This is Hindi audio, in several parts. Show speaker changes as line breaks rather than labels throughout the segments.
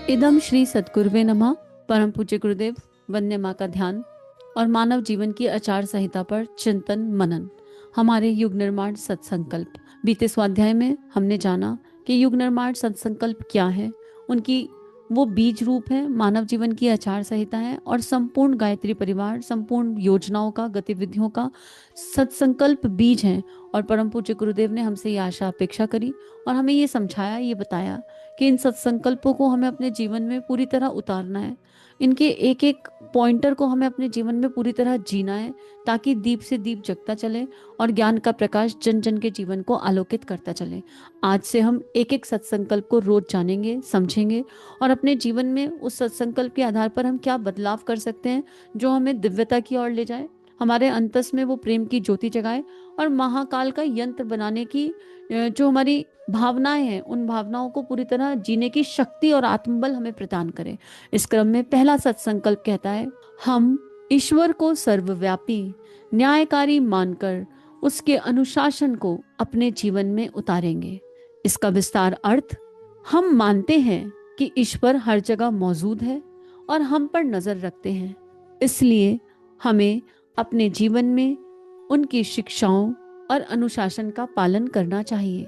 इदम श्री सद्गुरुवे नमः। परम पूज्य गुरुदेव, वंदे माँ का ध्यान और मानव जीवन की आचार संहिता पर चिंतन मनन। हमारे युग निर्माण सत्संकल्प। बीते स्वाध्याय में हमने जाना कि युग निर्माण सत्संकल्प क्या है। उनकी वो बीज रूप है, मानव जीवन की आचार संहिता है और संपूर्ण गायत्री परिवार, संपूर्ण योजनाओं का, गतिविधियों का सत्संकल्प बीज है। और परम पूज्य गुरुदेव ने हमसे ये आशा अपेक्षा करी और हमें ये समझाया, ये बताया कि इन सत्संकल्पों को हमें अपने जीवन में पूरी तरह उतारना है। इनके एक एक पॉइंटर को हमें अपने जीवन में पूरी तरह जीना है, ताकि दीप से दीप जगता चले और ज्ञान का प्रकाश जन जन के जीवन को आलोकित करता चले। आज से हम एक एक सत्संकल्प को रोज जानेंगे, समझेंगे और अपने जीवन में उस सत्संकल्प के आधार पर हम क्या बदलाव कर सकते हैं जो हमें दिव्यता की ओर ले जाए, हमारे अंतस में वो प्रेम की ज्योति जगाए और महाकाल का यंत्र बनाने की जो हमारी भावनाएं हैं, उन भावनाओं को पूरी तरह जीने की शक्ति और आत्मबल हमें प्रदान करे। इस क्रम में पहला सत्संकल्प कहता है, हम ईश्वर को सर्वव्यापी न्यायकारी मानकर उसके अनुशासन को अपने जीवन में उतारेंगे। इसका विस्तार अर्थ, हम मानते हैं कि ईश्वर हर जगह मौजूद है और हम पर नजर रखते हैं, इसलिए हमें अपने जीवन में उनकी शिक्षाओं और अनुशासन का पालन करना चाहिए।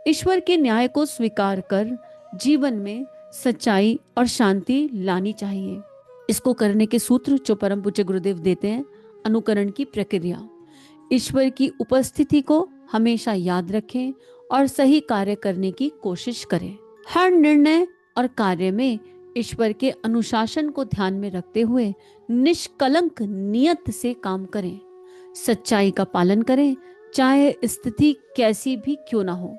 ईश्वर के न्याय को स्वीकार कर जीवन में सच्चाई और शांति लानी चाहिए। इसको करने के सूत्र जो परम पूज्य गुरुदेव देते हैं, अनुकरण की प्रक्रिया। ईश्वर की उपस्थिति को हमेशा याद रखें और सही कार्य करने की कोशिश करें। हर निर्णय और कार्य में ईश्वर के अनुशासन को ध्यान में रखते हुए निष्कलंक नियत से काम करें। सच्चाई का पालन करें, चाहे स्थिति कैसी भी क्यों ना हो।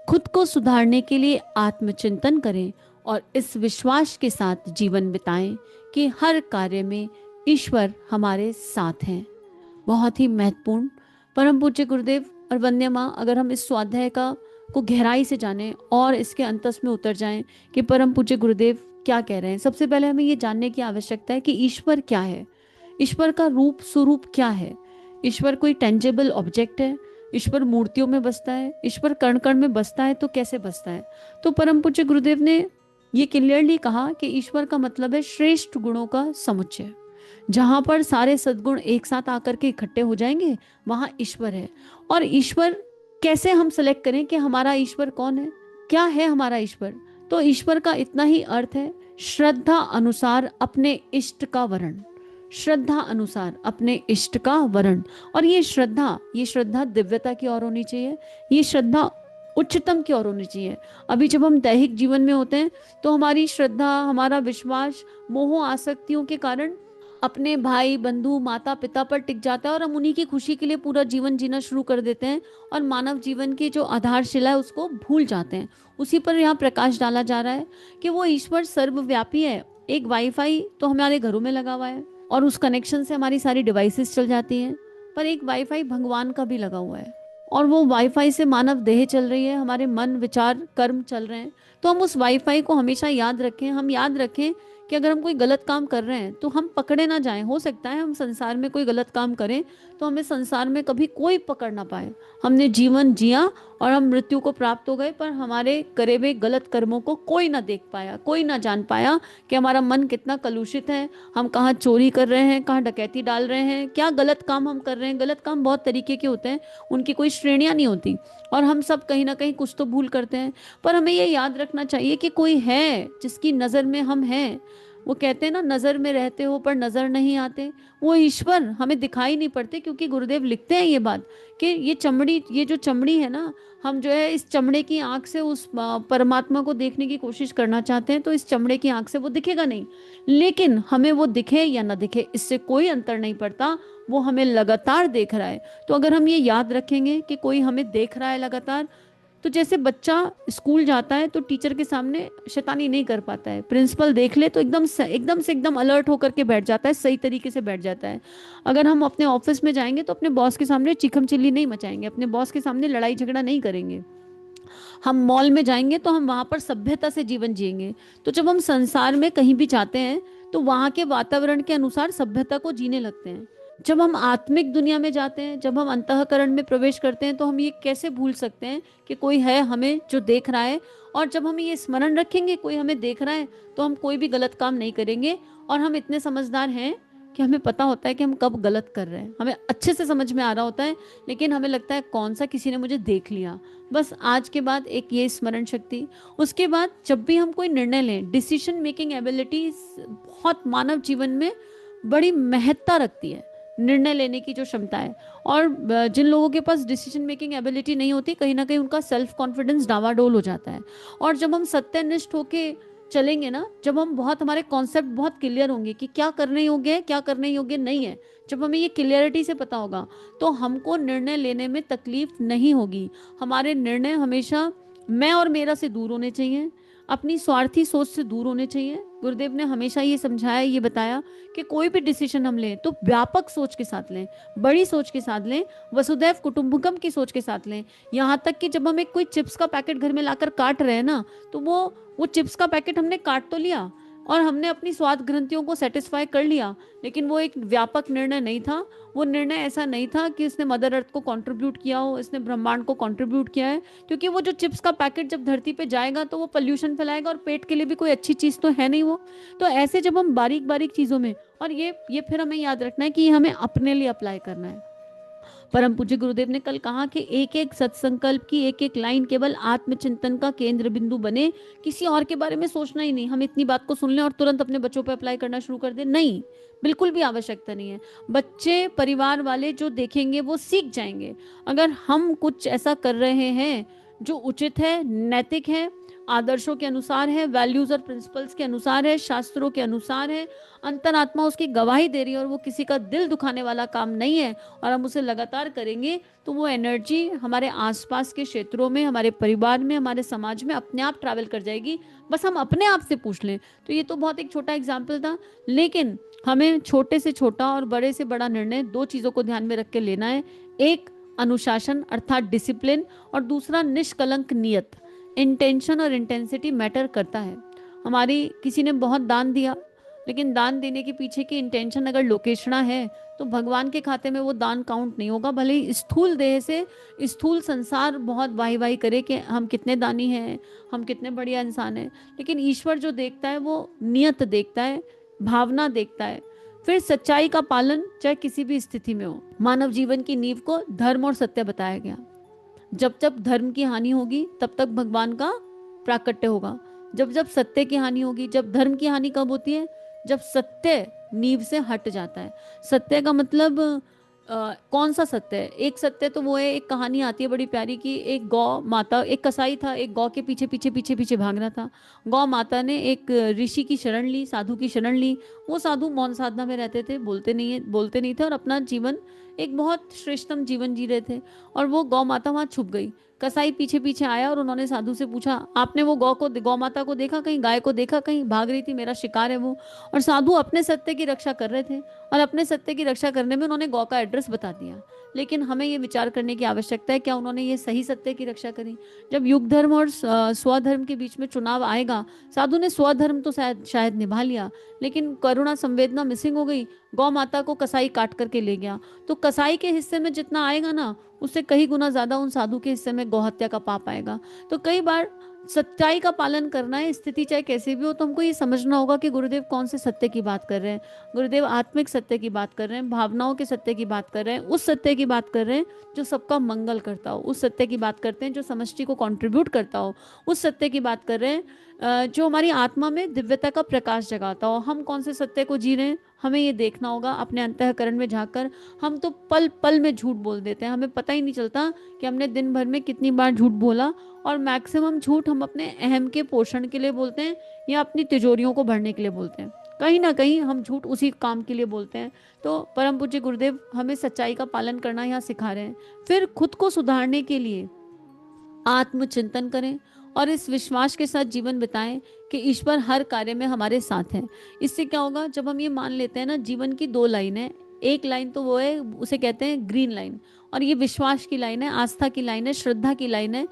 खुद को सुधारने के लिए आत्मचिंतन करें और इस विश्वास के साथ जीवन बिताएं कि हर कार्य में ईश्वर हमारे साथ हैं। बहुत ही महत्वपूर्ण परम पूज्य गुरुदेव और वंदे माँ, अगर हम इस स्वाध्याय को गहराई से जानें और इसके अंतस में उतर जाएं कि परम पूज्य गुरुदेव क्या कह रहे हैं, सबसे पहले हमें ये जानने की आवश्यकता है कि ईश्वर क्या है, ईश्वर का रूप स्वरूप क्या है। ईश्वर कोई टेंजेबल ऑब्जेक्ट है? ईश्वर मूर्तियों में बसता है? ईश्वर कण कण में बसता है तो कैसे बसता है? तो परम पूज्य गुरुदेव ने ये क्लियरली कहा कि ईश्वर का मतलब है श्रेष्ठ गुणों का समुच्चय। जहां पर सारे सद्गुण एक साथ आकर के इकट्ठे हो जाएंगे, वहां ईश्वर है। और ईश्वर कैसे हम सेलेक्ट करें कि हमारा ईश्वर कौन है, क्या है हमारा ईश्वर? तो ईश्वर का इतना ही अर्थ है, श्रद्धा अनुसार अपने इष्ट का वरण। श्रद्धा अनुसार अपने इष्ट का वरण। और ये श्रद्धा दिव्यता की ओर होनी चाहिए, ये श्रद्धा उच्चतम की ओर होनी चाहिए। अभी जब हम दैहिक जीवन में होते हैं तो हमारी श्रद्धा, हमारा विश्वास मोह आसक्तियों के कारण अपने भाई बंधु माता पिता पर टिक जाता है और हम उन्हीं की खुशी के लिए पूरा जीवन जीना शुरू कर देते हैं और मानव जीवन की जो आधारशिला है उसको भूल जाते हैं। उसी पर यहाँ प्रकाश डाला जा रहा है कि वो ईश्वर सर्वव्यापी है। एक वाईफाई तो हमारे घरों में लगा हुआ है और उस कनेक्शन से हमारी सारी डिवाइसेस चल जाती हैं, पर एक वाईफाई भगवान का भी लगा हुआ है और वो वाईफाई से मानव देह चल रही है, हमारे मन विचार कर्म चल रहे हैं। तो हम उस वाईफाई को हमेशा याद रखें, हम याद रखें कि अगर हम कोई गलत काम कर रहे हैं तो हम पकड़े ना जाएं। हो सकता है हम संसार में कोई गलत काम करें तो हमें संसार में कभी कोई पकड़ ना पाए। हमने जीवन जिया और हम मृत्यु को प्राप्त हो गए, पर हमारे करे हुए गलत कर्मों को कोई ना देख पाया, कोई ना जान पाया कि हमारा मन कितना कलुषित है, हम कहाँ चोरी कर रहे हैं, कहाँ डकैती डाल रहे हैं, क्या गलत काम हम कर रहे हैं। गलत काम बहुत तरीके के होते हैं, उनकी कोई श्रेणियां नहीं होती और हम सब कहीं ना कहीं कुछ तो भूल करते हैं। पर हमें ये याद रखना चाहिए कि कोई है जिसकी नजर में हम हैं। वो कहते हैं ना, नजर में रहते हो पर नजर नहीं आते। वो ईश्वर हमें दिखाई नहीं पड़ते, क्योंकि गुरुदेव लिखते हैं ये बात कि ये जो चमड़ी है ना, हम जो है इस चमड़े की आंख से उस परमात्मा को देखने की कोशिश करना चाहते हैं तो इस चमड़े की आंख से वो दिखेगा नहीं। लेकिन हमें वो दिखे या ना दिखे, इससे कोई अंतर नहीं पड़ता, वो हमें लगातार देख रहा है। तो अगर हम ये याद रखेंगे कि कोई हमें देख रहा है लगातार, तो जैसे बच्चा स्कूल जाता है तो टीचर के सामने शैतानी नहीं कर पाता है, प्रिंसिपल देख ले तो एकदम अलर्ट होकर के बैठ जाता है, सही तरीके से बैठ जाता है। अगर हम अपने ऑफिस में जाएंगे तो अपने बॉस के सामने चिकम चिल्ली नहीं मचाएंगे, अपने बॉस के सामने लड़ाई झगड़ा नहीं करेंगे। हम मॉल में जाएंगे तो हम वहां पर सभ्यता से जीवन जिएंगे। तो जब हम संसार में कहीं भी जाते हैं तो वहां के वातावरण के अनुसार सभ्यता को जीने लगते हैं। जब हम आत्मिक दुनिया में जाते हैं, जब हम अंतःकरण में प्रवेश करते हैं, तो हम ये कैसे भूल सकते हैं कि कोई है हमें जो देख रहा है। और जब हम ये स्मरण रखेंगे कोई हमें देख रहा है, तो हम कोई भी गलत काम नहीं करेंगे। और हम इतने समझदार हैं कि हमें पता होता है कि हम कब गलत कर रहे हैं, हमें अच्छे से समझ में आ रहा होता है। लेकिन हमें लगता है कौन सा किसी ने मुझे देख लिया। बस आज के बाद एक ये स्मरण शक्ति। उसके बाद जब भी हम कोई निर्णय लें, डिसीजन मेकिंग एबिलिटी बहुत मानव जीवन में बड़ी महत्ता रखती है, निर्णय लेने की जो क्षमता है। और जिन लोगों के पास डिसीजन मेकिंग एबिलिटी नहीं होती, कहीं ना कहीं उनका सेल्फ कॉन्फिडेंस डावाडोल हो जाता है। और जब हम सत्यनिष्ठ होके चलेंगे ना, जब हम बहुत, हमारे कॉन्सेप्ट बहुत क्लियर होंगे कि क्या करने योग्य है, क्या करने योग्य नहीं है, जब हमें ये क्लियरिटी से पता होगा, तो हमको निर्णय लेने में तकलीफ नहीं होगी। हमारे निर्णय हमेशा मैं और मेरा से दूर होने चाहिए, अपनी स्वार्थी सोच से दूर होने चाहिए। गुरुदेव ने हमेशा ये समझाया, ये बताया कि कोई भी डिसीजन हम लें तो व्यापक सोच के साथ लें, बड़ी सोच के साथ लें, वसुधैव कुटुंबकम की सोच के साथ लें। यहाँ तक कि जब हम एक कोई चिप्स का पैकेट घर में लाकर काट रहे हैं ना, तो वो चिप्स का पैकेट हमने काट तो लिया और हमने अपनी स्वाद ग्रंथियों को सेटिस्फाई कर लिया, लेकिन वो एक व्यापक निर्णय नहीं था। वो निर्णय ऐसा नहीं था कि इसने मदर अर्थ को कंट्रीब्यूट किया हो, इसने ब्रह्मांड को कंट्रीब्यूट किया है। क्योंकि वो जो चिप्स का पैकेट जब धरती पे जाएगा तो वो पोल्यूशन फैलाएगा, और पेट के लिए भी कोई अच्छी चीज़ तो है नहीं वो। तो ऐसे जब हम बारीक बारीक चीज़ों में, और ये फिर हमें याद रखना है कि हमें अपने लिए अप्लाई करना है। परम पूज्य गुरुदेव ने कल कहा कि एक एक सत्संकल्प की एक एक लाइन केवल आत्मचिंतन का केंद्र बिंदु बने, किसी और के बारे में सोचना ही नहीं। हम इतनी बात को सुन लें और तुरंत अपने बच्चों पर अप्लाई करना शुरू कर दें, नहीं, बिल्कुल भी आवश्यकता नहीं है। बच्चे, परिवार वाले जो देखेंगे वो सीख जाएंगे। अगर हम कुछ ऐसा कर रहे हैं जो उचित है, नैतिक है, आदर्शों के अनुसार है, वैल्यूज और प्रिंसिपल्स के अनुसार है, शास्त्रों के अनुसार है, अंतरात्मा उसकी गवाही दे रही है और वो किसी का दिल दुखाने वाला काम नहीं है, और हम उसे लगातार करेंगे, तो वो एनर्जी हमारे आसपास के क्षेत्रों में, हमारे परिवार में, हमारे समाज में अपने आप ट्रैवल कर जाएगी। बस हम अपने आप से पूछ लें। तो ये तो बहुत एक छोटा एग्जाम्पल था, लेकिन हमें छोटे से छोटा और बड़े से बड़ा निर्णय दो चीज़ों को ध्यान में रख के लेना है। एक, अनुशासन अर्थात डिसिप्लिन, और दूसरा निष्कलंक नियत। इंटेंशन और इंटेंसिटी मैटर करता है। हमारी किसी ने बहुत दान दिया, लेकिन दान देने के पीछे की इंटेंशन अगर लोकेशना है, तो भगवान के खाते में वो दान काउंट नहीं होगा। भले ही स्थूल देह से स्थूल संसार बहुत वाही वाही करे कि हम कितने दानी हैं, हम कितने बढ़िया इंसान हैं, लेकिन ईश्वर जो देखता है वो नियत देखता है, भावना देखता है। फिर सच्चाई का पालन चाहे किसी भी स्थिति में हो। मानव जीवन की नींव को धर्म और सत्य बताया गया। जब जब धर्म की हानि होगी तब तक भगवान का प्राकट्य होगा। जब जब सत्य की हानि होगी, जब धर्म की हानि कब होती है, जब सत्य नींव से हट जाता है। सत्य का मतलब कौन सा सत्य है? एक सत्य तो वो है, एक कहानी आती है बड़ी प्यारी की, एक गौ माता, एक कसाई था, एक गौ के पीछे पीछे पीछे पीछे भाग रहा था। गौ माता ने एक ऋषि की शरण ली, साधु की शरण ली। वो साधु मौन साधना में रहते थे, बोलते नहीं थे, और अपना जीवन एक बहुत श्रेष्ठतम जीवन जी रहे थे। और वो गौ माता वहां छुप गई। कसाई पीछे पीछे आया और उन्होंने साधु से पूछा, आपने वो गौ माता को देखा कहीं, गाय को देखा कहीं? भाग रही थी, मेरा शिकार है वो। और साधु अपने सत्य की रक्षा कर रहे थे, और अपने सत्य की रक्षा करने में उन्होंने गौ का एड्रेस बता दिया। लेकिन हमें ये विचार करने की आवश्यकता है, क्या उन्होंने ये सही सत्य की रक्षा करी? जब युग धर्म और स्वधर्म के बीच में चुनाव आएगा, साधु ने स्वधर्म तो शायद निभा लिया, लेकिन करुणा संवेदना मिसिंग हो गई। गौ माता को कसाई काट करके ले गया। तो कसाई के हिस्से में जितना आएगा ना, उससे कई गुना ज्यादा उन साधु के हिस्से में गौहत्या का पाप आएगा। तो कई बार सच्चाई का पालन करना है, स्थिति चाहे कैसी भी हो, तो हमको ये समझना होगा कि गुरुदेव कौन से सत्य की बात कर रहे हैं। गुरुदेव आत्मिक सत्य की बात कर रहे हैं, भावनाओं के सत्य की बात कर रहे हैं, उस सत्य की बात कर रहे हैं जो सबका मंगल करता हो, उस सत्य की बात करते हैं जो समष्टि को कंट्रीब्यूट करता हो, उस सत्य की बात कर रहे हैं जो हमारी आत्मा में दिव्यता का प्रकाश जगाता हो। हम कौन से सत्य को जी रहे हैं, हमें ये देखना होगा अपने अंतःकरण में झांककर। हम तो पल पल में झूठ बोल देते हैं, हमें पता ही नहीं चलता कि हमने दिन भर में कितनी बार झूठ बोला। और मैक्सिमम झूठ हम अपने अहम के पोषण के लिए बोलते हैं, या अपनी तिजोरियों को भरने के लिए बोलते हैं। कहीं ना कहीं हम झूठ उसी काम के लिए बोलते हैं। तो परम पूज्य गुरुदेव हमें सच्चाई का पालन करना यहाँ सिखा रहे हैं। फिर खुद को सुधारने के लिए आत्मचिंतन करें और इस विश्वास के साथ जीवन बिताएं कि ईश्वर हर कार्य में हमारे साथ है। इससे क्या होगा, जब हम ये मान लेते हैं ना, जीवन की दो लाइन है, एक लाइन तो वो है, उसे कहते हैं ग्रीन लाइन, और ये विश्वास की लाइन है, आस्था की लाइन है, श्रद्धा की लाइन है,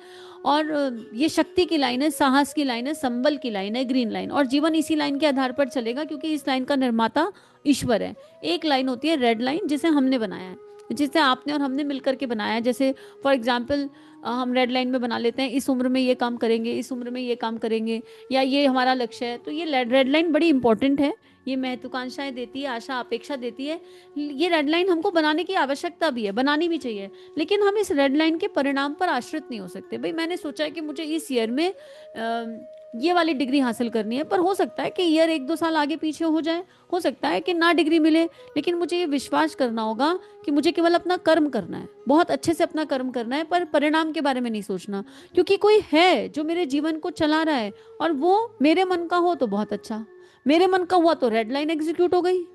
और ये शक्ति की लाइन है, साहस की लाइन है, संबल की लाइन है ग्रीन लाइन। और जीवन इसी लाइन के आधार पर चलेगा, क्योंकि इस लाइन का निर्माता ईश्वर है। एक लाइन होती है रेड लाइन, जिसे हमने बनाया है, जिसे आपने और हमने मिलकर के बनाया है। जैसे फॉर एग्जाम्पल हम रेड लाइन में बना लेते हैं, इस उम्र में ये काम करेंगे, इस उम्र में ये काम करेंगे, या ये हमारा लक्ष्य है। तो ये रेड लाइन बड़ी इंपॉर्टेंट है, ये महत्वाकांक्षाएं देती है, आशा अपेक्षा देती है। ये रेड लाइन हमको बनाने की आवश्यकता भी है, बनानी भी चाहिए, लेकिन हम इस रेड लाइन के परिणाम पर आश्रित नहीं हो सकते। भाई मैंने सोचा है कि मुझे इस ईयर में ये वाली डिग्री हासिल करनी है, पर हो सकता है कि ईयर 1-2 साल आगे पीछे हो जाए, हो सकता है कि ना डिग्री मिले, लेकिन मुझे ये विश्वास करना होगा कि मुझे केवल अपना कर्म करना है, बहुत अच्छे से अपना कर्म करना है, पर परिणाम के बारे में नहीं सोचना। क्योंकि कोई है जो मेरे जीवन को चला रहा है, और वो मेरे मन का हो तो बहुत अच्छा, मेरे मन का हुआ तो रेड लाइन एग्जीक्यूट हो गई,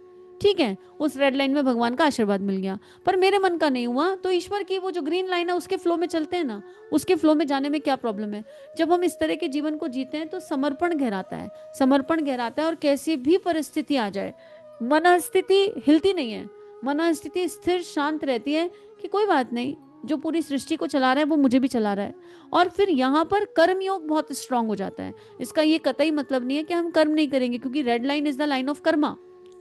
ठीक है, उस रेड लाइन में भगवान का आशीर्वाद मिल गया। पर मेरे मन का नहीं हुआ तो ईश्वर की वो जो ग्रीन लाइन है उसके फ्लो में चलते हैं ना, उसके फ्लो में जाने में क्या प्रॉब्लम है। जब हम इस तरह के जीवन को जीते हैं तो समर्पण गहराता है, समर्पण गहराता है, और कैसी भी परिस्थिति आ जाए मन स्थिति हिलती नहीं है, मन स्थिति स्थिर शांत रहती है कि कोई बात नहीं, जो पूरी सृष्टि को चला रहा है वो मुझे भी चला रहा है। और फिर यहाँ पर कर्म योग बहुत स्ट्रांग हो जाता है। इसका ये कतई मतलब नहीं है कि हम कर्म नहीं करेंगे, क्योंकि red line is the line of Karma.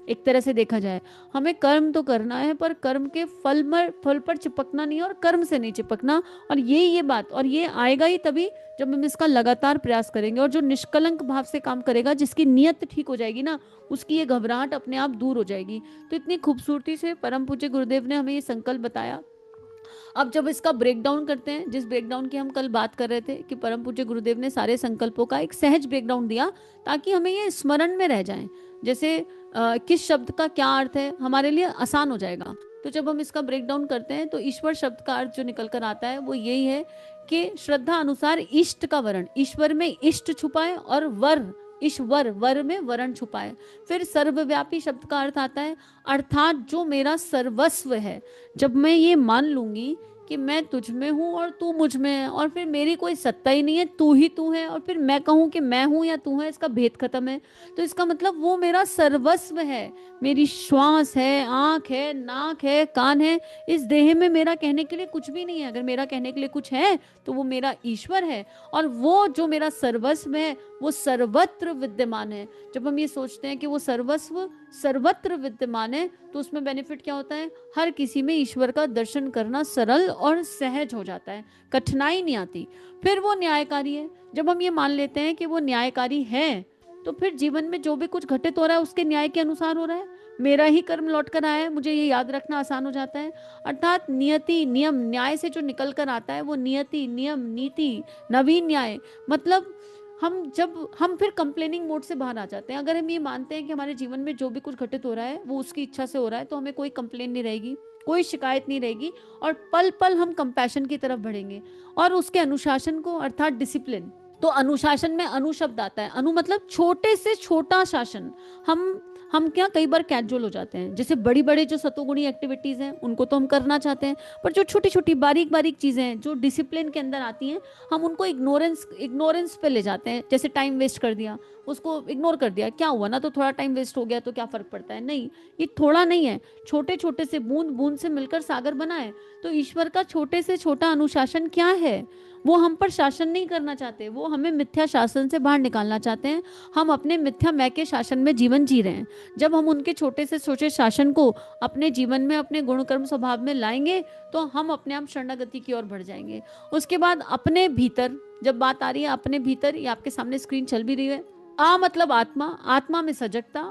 एक तरह से देखा जाए हमें कर्म तो करना है, पर कर्म के फल पर चिपकना नहीं है, और कर्म से नहीं चिपकना। और ये बात, और ये आएगा ही तभी जब हम इसका लगातार प्रयास करेंगे। और जो निष्कलंक भाव से काम करेगा, जिसकी नीयत ठीक हो जाएगी ना, उसकी ये घबराहट अपने आप दूर हो जाएगी। तो इतनी खूबसूरती से परम पूज्य गुरुदेव ने हमें ये संकल्प बताया। अब जब इसका ब्रेक डाउन करते हैं, जिस ब्रेक डाउन की हम कल बात कर रहे थे कि परम पूज्य गुरुदेव ने सारे संकल्पों का एक सहज ब्रेक डाउन दिया, ताकि हमें ये स्मरण में रह जाए, जैसे किस शब्द का क्या अर्थ है, हमारे लिए आसान हो जाएगा। तो जब हम इसका ब्रेक डाउन करते हैं तो ईश्वर शब्द का अर्थ जो निकल कर आता है वो यही है कि श्रद्धा अनुसार इष्ट का वर्ण, ईश्वर में इष्ट छुपाए, और वर, ईश्वर वर में वर्ण छुपाए। फिर सर्वव्यापी शब्द का अर्थ आता है, अर्थात जो मेरा सर्वस्व है। जब मैं ये मान लूंगी कि मैं तुझ में हूँ और तू मुझ में है, और फिर मेरी कोई सत्ता ही नहीं है, तू ही तू है, और फिर मैं कहूँ कि मैं हूँ या तू है, इसका भेद खत्म है। तो इसका मतलब वो मेरा सर्वस्व है, मेरी श्वास है, आंख है, नाक है, कान है, इस देह में मेरा कहने के लिए कुछ भी नहीं है। अगर मेरा कहने के लिए कुछ है तो वो मेरा ईश्वर है, और वो जो मेरा सर्वस्व है वो सर्वत्र विद्यमान है। जब हम ये सोचते हैं कि वो सर्वस्व सर्वत्र विद्यमान है, तो उसमें बेनिफिट क्या होता है, हर किसी में ईश्वर का दर्शन करना सरल और सहज हो जाता है, कठिनाई नहीं आती। फिर वो न्यायकारी है। जब हम ये मान लेते हैं कि वो न्यायकारी है, तो फिर जीवन में जो भी कुछ घटित हो रहा है उसके न्याय के अनुसार हो रहा है, मेरा ही कर्म लौट कर आया है, मुझे ये याद रखना आसान हो जाता है। अर्थात नियति नियम न्याय से जो निकल कर आता है वो नियति नियम नीति नवीन न्याय। मतलब हम फिर कंप्लेनिंग मोड से बाहर आ जाते हैं। अगर हम ये मानते हैं कि हमारे जीवन में जो भी कुछ घटित हो रहा है वो उसकी इच्छा से हो रहा है, तो हमें कोई कंप्लेन नहीं रहेगी, कोई शिकायत नहीं रहेगी, और पल पल हम कंपैशन की तरफ बढ़ेंगे। और उसके अनुशासन को, अर्थात डिसिप्लिन, तो अनुशासन में अनु शब्द आता है, अनु मतलब छोटे से छोटा शासन। हम क्या कई बार कैजुअल हो जाते हैं, जैसे बड़ी बड़ी जो सतोगुणी एक्टिविटीज हैं उनको तो हम करना चाहते हैं, पर जो छोटी छोटी बारीक बारीक चीजें हैं जो डिसिप्लिन के अंदर आती हैं, हम उनको इग्नोरेंस पे ले जाते हैं। जैसे टाइम वेस्ट कर दिया, उसको इग्नोर कर दिया, क्या हुआ ना, तो थोड़ा टाइम वेस्ट हो गया तो क्या फर्क पड़ता है। नहीं, ये थोड़ा नहीं है, छोटे छोटे से बूंद बूंद से मिलकर सागर बना है। तो ईश्वर का छोटे से छोटा अनुशासन क्या है, वो हम पर शासन नहीं करना चाहते, वो हमें मिथ्या शासन से बाहर निकालना चाहते हैं। हम अपने मिथ्या मैं के शासन में जीवन जी रहे हैं। जब हम उनके छोटे से छोटे शासन को अपने जीवन में, अपने गुण कर्म स्वभाव में लाएंगे, तो हम अपने आप शरणागति की ओर बढ़ जाएंगे। उसके बाद अपने भीतर जब बात आ रही है, अपने भीतर, ये आपके सामने स्क्रीन चल भी रही है, आ मतलब आत्मा, आत्मा में सजगता,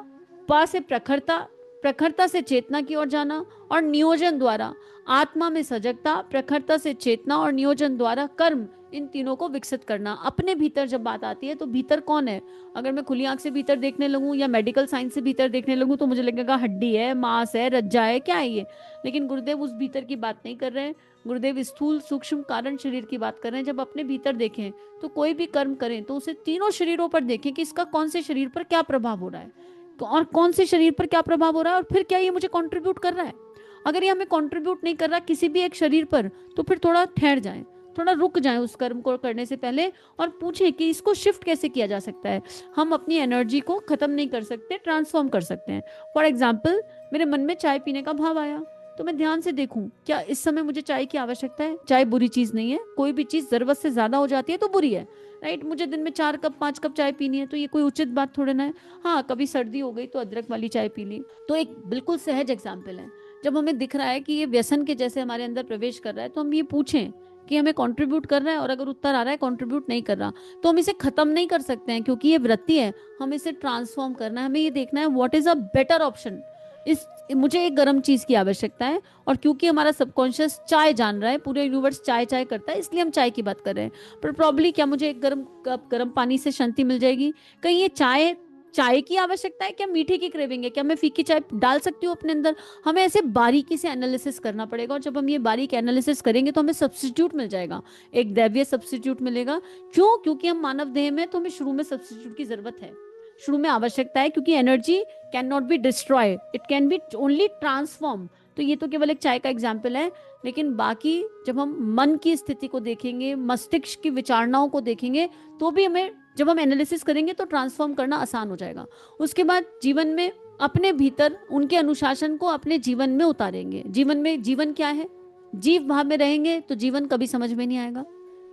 पा से प्रखरता, प्रखरता से चेतना की ओर जाना, और नियोजन द्वारा आत्मा में सजगता, प्रखरता से चेतना और नियोजन द्वारा कर्म, इन तीनों को विकसित करना। अपने भीतर जब बात आती है तो भीतर कौन है, अगर मैं खुली आंख से भीतर देखने लगूं या मेडिकल साइंस से भीतर देखने लगूं तो मुझे लगेगा हड्डी है, मांस है, रज्जा है, क्या है ये। लेकिन गुरुदेव उस भीतर की बात नहीं कर रहे हैं, गुरुदेव स्थूल सूक्ष्म कारण शरीर की बात कर रहे हैं। जब अपने भीतर देखें तो कोई भी कर्म करें तो उसे तीनों शरीरों पर देखें कि इसका कौन से शरीर पर क्या प्रभाव हो रहा है, और कौन से शरीर पर क्या प्रभाव हो रहा है, और फिर क्या ये मुझे कंट्रीब्यूट कर रहा है। अगर ये हमें कंट्रीब्यूट नहीं कर रहा किसी भी एक शरीर पर, तो फिर थोड़ा ठहर जाएं, थोड़ा रुक जाएं उस कर्म को करने से पहले, और पूछें कि इसको शिफ्ट कैसे किया जा सकता है। हम अपनी एनर्जी को खत्म नहीं कर सकते, ट्रांसफॉर्म कर सकते हैं। फॉर एग्जाम्पल, मेरे मन में चाय पीने का भाव आया, तो मैं ध्यान से देखूं क्या इस समय मुझे चाय की आवश्यकता है। चाय बुरी चीज नहीं है, कोई भी चीज जरूरत से ज्यादा हो जाती है तो बुरी है, राइट। मुझे दिन में 4 कप 5 कप चाय पीनी है तो ये कोई उचित बात थोड़े ना है। हाँ, कभी सर्दी हो गई तो अदरक वाली चाय पी ली। तो एक बिल्कुल सहज एग्जाम्पल है, जब हमें दिख रहा है कि ये व्यसन के जैसे हमारे अंदर प्रवेश कर रहा है तो हम ये पूछें कि हमें कंट्रीब्यूट कर रहा है, और अगर उत्तर आ रहा है कंट्रीब्यूट नहीं कर रहा तो हम इसे खत्म नहीं कर सकते हैं, क्योंकि ये वृत्ति है। हमें इसे ट्रांसफॉर्म करना है, हमें ये देखना है what is a better option. इस मुझे एक गर्म चीज की आवश्यकता है, और क्योंकि हमारा सबकॉन्शियस चाय जान रहा है, पूरे यूनिवर्स चाय चाय करता है, इसलिए हम चाय की बात कर रहे हैं। पर प्रॉब्ली क्या मुझे एक गर्म कप गर्म पानी से शांति मिल जाएगी? कहीं ये चाय चाय की आवश्यकता है, क्या मीठे की क्रेविंग है, क्या मैं फीकी चाय डाल सकती हूँ अपने अंदर? हमें ऐसे बारीकी से एनालिसिस करना पड़ेगा, और जब हम ये बारीक एनालिसिस करेंगे तो हमें सब्स्टिट्यूट मिल जाएगा, एक दैवीय सब्स्टिट्यूट मिलेगा। क्यों? क्योंकि हम मानव देह में, तो हमें शुरू में सब्स्टिट्यूट की जरूरत है, शुरू में आवश्यकता है, क्योंकि energy can not be destroy, it can be only transform. तो ये तो केवल एक चाय का एग्जाम्पल है, लेकिन बाकी जब हम मन की स्थिति को देखेंगे, मस्तिष्क की विचारणाओं को देखेंगे, तो भी हमें, जब हम एनालिसिस करेंगे तो ट्रांसफॉर्म करना आसान हो जाएगा। उसके बाद जीवन में अपने भीतर उनके अनुशासन को अपने जीवन में उतारेंगे। जीवन में, जीवन क्या है? जीव भाव में रहेंगे तो जीवन कभी समझ में नहीं आएगा।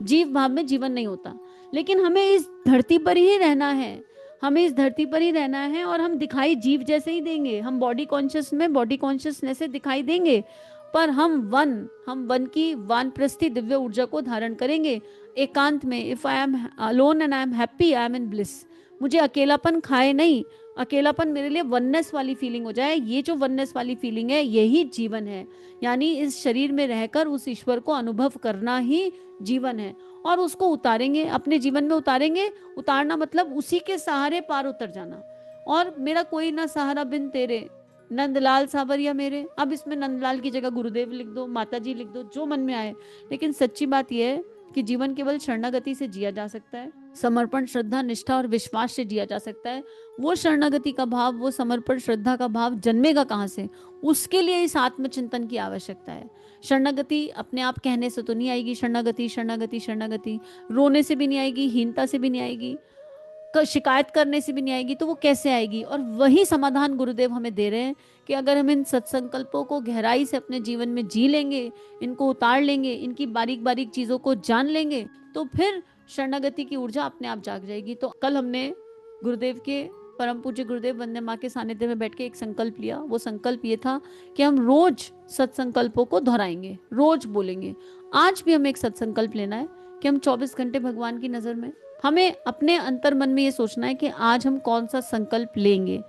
जीव भाव में जीवन नहीं होता, लेकिन हमें इस धरती पर ही रहना है, हमें इस धरती पर ही रहना है, और हम दिखाई जीव जैसे ही देंगे। हम बॉडी कॉन्शियस में बॉडी कॉन्शियसनेस से दिखाई देंगे, पर हम वन की वानप्रस्थी दिव्य ऊर्जा को धारण करेंगे एकांत में। If I am alone and I am happy, I am in bliss. मुझे अकेलापन खाए नहीं, अकेलापन मेरे लिए वननेस वाली फीलिंग हो जाए। ये जो वननेस वाली फीलिंग है, यही जीवन है। यानी इस शरीर में रहकर उस ईश्वर को अनुभव करना ही जीवन है, और उसको उतारेंगे, अपने जीवन में उतारेंगे। उतारना मतलब उसी के सहारे पार उतर जाना। और मेरा कोई ना सहारा बिन तेरे, नंदलाल सावरिया मेरे। अब इसमें नंदलाल की जगह गुरुदेव लिख दो, माता जी लिख दो, जो मन में आए। लेकिन सच्ची बात यह है कि जीवन केवल शरणागति से जिया जा सकता है, समर्पण, श्रद्धा, निष्ठा और विश्वास से जिया जा सकता है। वो शरणागति का भाव, वो समर्पण, श्रद्धा का भाव जन्मेगा कहाँ से? उसके लिए इस आत्मचिंतन की आवश्यकता है। शरणागति अपने आप कहने से तो नहीं आएगी। शरणागति शरणागति शरणागति रोने से भी नहीं आएगी, हीनता से भी नहीं आएगी, शिकायत करने से भी नहीं आएगी। तो वो कैसे आएगी? और वही समाधान गुरुदेव हमें दे रहे हैं कि अगर हम इन सत्संकल्पों को गहराई से अपने जीवन में जी लेंगे, इनको उतार लेंगे, इनकी बारीक बारीक चीजों को जान लेंगे, तो फिर शरणागति की ऊर्जा अपने आप जाग जाएगी। तो कल हमने गुरुदेव के, परम पूज्य गुरुदेव वंदे माँ के सानिध्य में बैठ के एक संकल्प लिया। वो संकल्प ये था कि हम रोज सत्संकल्पों को दोहराएंगे, रोज बोलेंगे। आज भी हमें एक सत्संकल्प लेना है कि हम 24 घंटे भगवान की नजर में, हमें अपने अंतर मन में ये सोचना है कि आज हम कौन सा संकल्प लेंगे।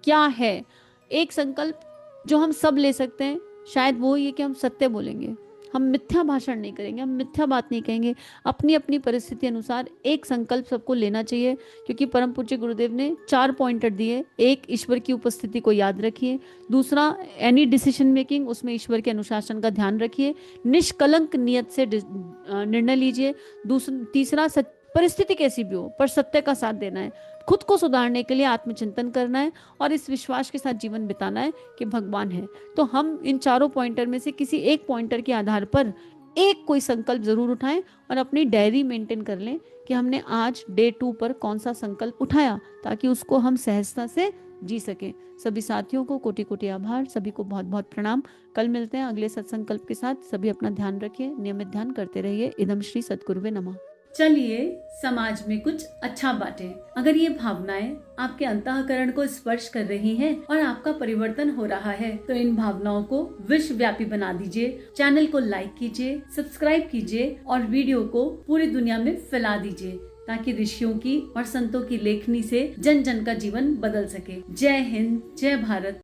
क्या है एक संकल्प जो हम सब ले सकते हैं? शायद वो ये कि हम सत्य बोलेंगे, हम मिथ्या भाषण नहीं करेंगे, हम मिथ्या बात नहीं कहेंगे। अपनी अपनी परिस्थिति अनुसार एक संकल्प सबको लेना चाहिए, क्योंकि परम पूज्य गुरुदेव ने 4 पॉइंटर दिए। एक, ईश्वर की उपस्थिति को याद रखिए। दूसरा, एनी डिसीजन मेकिंग, उसमें ईश्वर के अनुशासन का ध्यान रखिए। निष्कलंक नियत से निर्णय लीजिए। तीसरा, परिस्थिति कैसी भी हो पर सत्य का साथ देना है। खुद को सुधारने के लिए आत्मचिंतन करना है, और इस विश्वास के साथ जीवन बिताना है कि भगवान है। तो हम इन 4 पॉइंटर में से किसी एक पॉइंटर के आधार पर एक कोई संकल्प जरूर उठाएं, और अपनी डायरी मेंटेन कर लें कि हमने आज डे 2 पर कौन सा संकल्प उठाया, ताकि उसको हम सहजता से जी सके। सभी साथियों को कोटि कोटि आभार, सभी को बहुत बहुत प्रणाम। कल मिलते हैं अगले सत्संकल्प के साथ। सभी अपना ध्यान रखिए, नियमित ध्यान करते रहिए। इदम श्री सद्गुरुवे नमः। चलिए समाज में कुछ अच्छा बांटें। अगर ये भावनाएं आपके अंतःकरण को स्पर्श कर रही हैं और आपका परिवर्तन हो रहा है, तो इन भावनाओं को विश्वव्यापी बना दीजिए। चैनल को लाइक कीजिए, सब्सक्राइब कीजिए, और वीडियो को पूरी दुनिया में फैला दीजिए, ताकि ऋषियों की और संतों की लेखनी से जन जन का जीवन बदल सके। जय हिंद, जय भारत।